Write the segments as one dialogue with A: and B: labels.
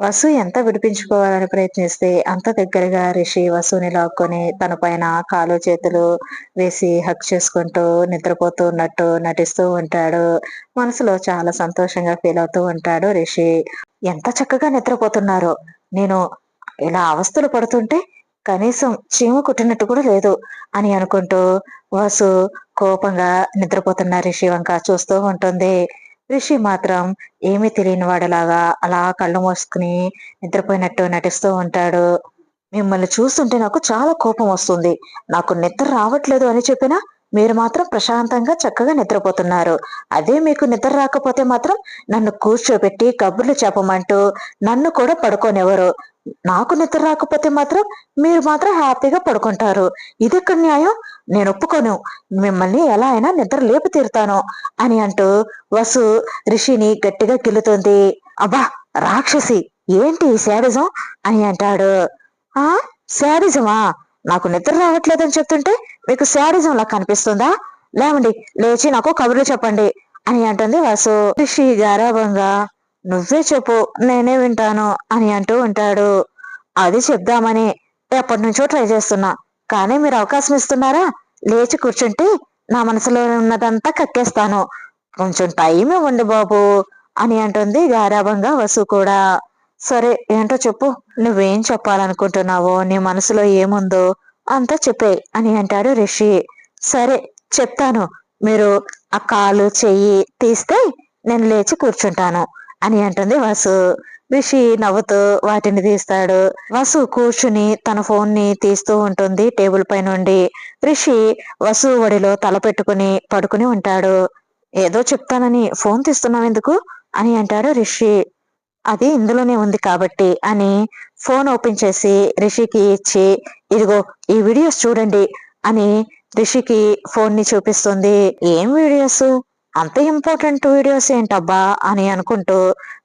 A: వసు ఎంత విడిపించుకోవాలని ప్రయత్నిస్తే అంత దగ్గరగా రిషి వసుని లాక్కొని తన పైన కాలు చేతులు వేసి హక్ చేసుకుంటూ నిద్రపోతూ ఉన్నట్టు నటిస్తూ ఉంటాడు. మనసులో చాలా సంతోషంగా ఫీల్ అవుతూ ఉంటాడు రిషి. ఎంత చక్కగా నిద్రపోతున్నారో! నేను ఇలా అవస్థలు పడుతుంటే కనీసం చీమ కుట్టినట్టు కూడా లేదు అని అనుకుంటూ వాసు కోపంగా నిద్రపోతున్న రిషి వంక చూస్తూ ఉంటుంది. రిషి మాత్రం ఏమీ తెలియని వాడిలాగా అలా కళ్ళు మూసుకుని నిద్రపోయినట్టు నటిస్తూ ఉంటాడు. మిమ్మల్ని చూస్తుంటే నాకు చాలా కోపం వస్తుంది. నాకు నిద్ర రావట్లేదు అని చెప్పినా మీరు మాత్రం ప్రశాంతంగా చక్కగా నిద్రపోతున్నారు. అదే మీకు నిద్ర రాకపోతే మాత్రం నన్ను కూర్చోబెట్టి కబుర్లు చెప్పమంటూ నన్ను కూడా పడుకోనివ్వరు. నాకు నిద్ర రాకపోతే మాత్రం మీరు మాత్రం హ్యాపీగా పడుకుంటారు. ఇదెక్కడ న్యాయం? నేను ఒప్పుకోను. మిమ్మల్ని ఎలా అయినా నిద్ర లేపి తీరుతాను అని అంటూ వసు రిషిని గట్టిగా గిల్లుతుంది. అబ్బా! రాక్షసి! ఏంటి ఈ శాడిజం అని అంటాడు. ఆ శాడిజమా? నాకు నిద్ర రావట్లేదని చెప్తుంటే మీకు శాడిజం లా కనిపిస్తుందా? లేవండి, లేచి నాకు కబుర్లు చెప్పండి అని అంటుంది వసు. రిషి గారాబంగా నువ్వే చెప్పు, నేనే వింటాను అని అంటూ ఉంటాడు. అది చెప్దామని ఎప్పటి నుంచో ట్రై చేస్తున్నా, కానీ మీరు అవకాశం ఇస్తున్నారా? లేచి కూర్చుంటే నా మనసులో ఉన్నదంతా కక్కేస్తాను. కొంచెం టైం ఇవ్వండి బాబు అని అంటుంది గారాబంగా వసు కూడా. సరే, ఏంటో చెప్పు. నువ్వేం చెప్పాలనుకుంటున్నావో, నీ మనసులో ఏముందో అంతా చెప్పేయ్ అని అంటాడు రిషి. సరే, చెప్తాను. మీరు ఆ కాలు చెయ్యి తీస్తే నేను లేచి కూర్చుంటాను అని అంటుంది వసు. రిషి నవ్వుతూ వాటిని తీస్తాడు. వసు కూర్చుని తన ఫోన్ ని తీస్తూ ఉంటుంది టేబుల్ పై నుండి. రిషి వసు ఒడిలో తల పెట్టుకుని పడుకుని ఉంటాడు. ఏదో చెప్తానని ఫోన్ తీస్తున్నావెందుకు అని అంటాడు రిషి. అది ఇందులోనే ఉంది కాబట్టి అని ఫోన్ ఓపెన్ చేసి రిషికి ఇచ్చి, ఇదిగో ఈ వీడియోస్ చూడండి అని రిషికి ఫోన్ ని చూపిస్తుంది. ఏం వీడియోస్? అంత ఇంపార్టెంట్ వీడియోస్ ఏంటబ్బా అని అనుకుంటూ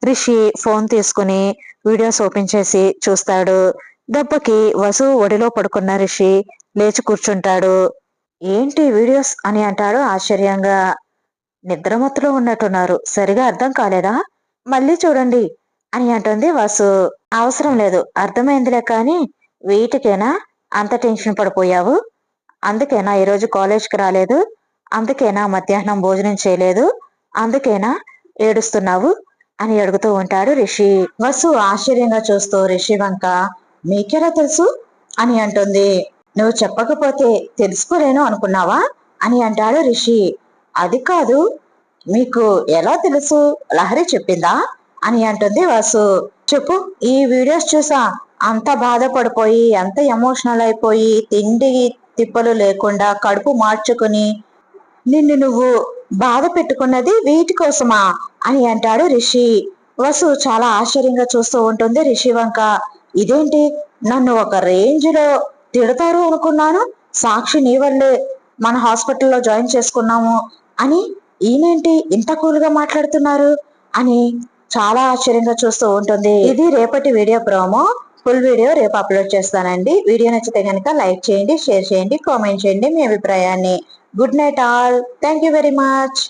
A: రిషి ఫోన్ తీసుకుని వీడియోస్ ఓపెన్ చేసి చూస్తాడు. దెబ్బకి వసు ఒడిలో పడుకున్న రిషి లేచి కూర్చుంటాడు. ఏంటి వీడియోస్ అని అంటాడు ఆశ్చర్యంగా. నిద్రమత్తులో ఉన్నట్టున్నారు, సరిగా అర్థం కాలేదా? మళ్ళీ చూడండి అని అంటుంది వసు. అవసరం లేదు, అర్థమైందిలే, కానీ వీటికేనా అంత టెన్షన్ పడిపోయావు? అందుకేనా ఈరోజు కాలేజ్కి రాలేదు? అందుకేనా మధ్యాహ్నం భోజనం చేయలేదు? అందుకేనా ఏడుస్తున్నావు అని అడుగుతూ ఉంటాడు రిషి. వసు ఆశ్చర్యంగా చూస్తూ రిషి వంక మీకెలా తెలుసు అని అంటుంది. నువ్వు చెప్పకపోతే తెలుసుకోలేను అనుకున్నావా అని అంటాడు రిషి. అది కాదు, మీకు ఎలా తెలుసు? లహరి చెప్పిందా అని అంటుంది వసు. చెప్పు. ఈ వీడియోస్ చూసా అంత బాధపడిపోయి, అంత ఎమోషనల్ అయిపోయి, తిండి తిప్పలు లేకుండా కడుపు మార్చుకుని నిన్ను నువ్వు బాధ పెట్టుకున్నది వీటి కోసమా అని అంటాడు రిషి. వసు చాలా ఆశ్చర్యంగా చూస్తూ ఉంటుంది రిషి వంక. ఇదేంటి, నన్ను ఒక రేంజ్ లో తిడతారు అనుకున్నాను. సాక్షి నీ వల్లే మన హాస్పిటల్లో జాయిన్ చేసుకున్నాము అని ఈయనేంటి ఇంత కూల్ గా మాట్లాడుతున్నారు అని చాలా ఆశ్చర్యంగా చూస్తూ ఉంటుంది. ఇది రేపటి వీడియో ప్రోమో. ఫుల్ వీడియో రేపు అప్లోడ్ చేస్తానండి. వీడియో నచ్చితే కనుక లైక్ చేయండి, షేర్ చేయండి, కామెంట్ చేయండి మీ అభిప్రాయాన్ని. Good night all. Thank you very much.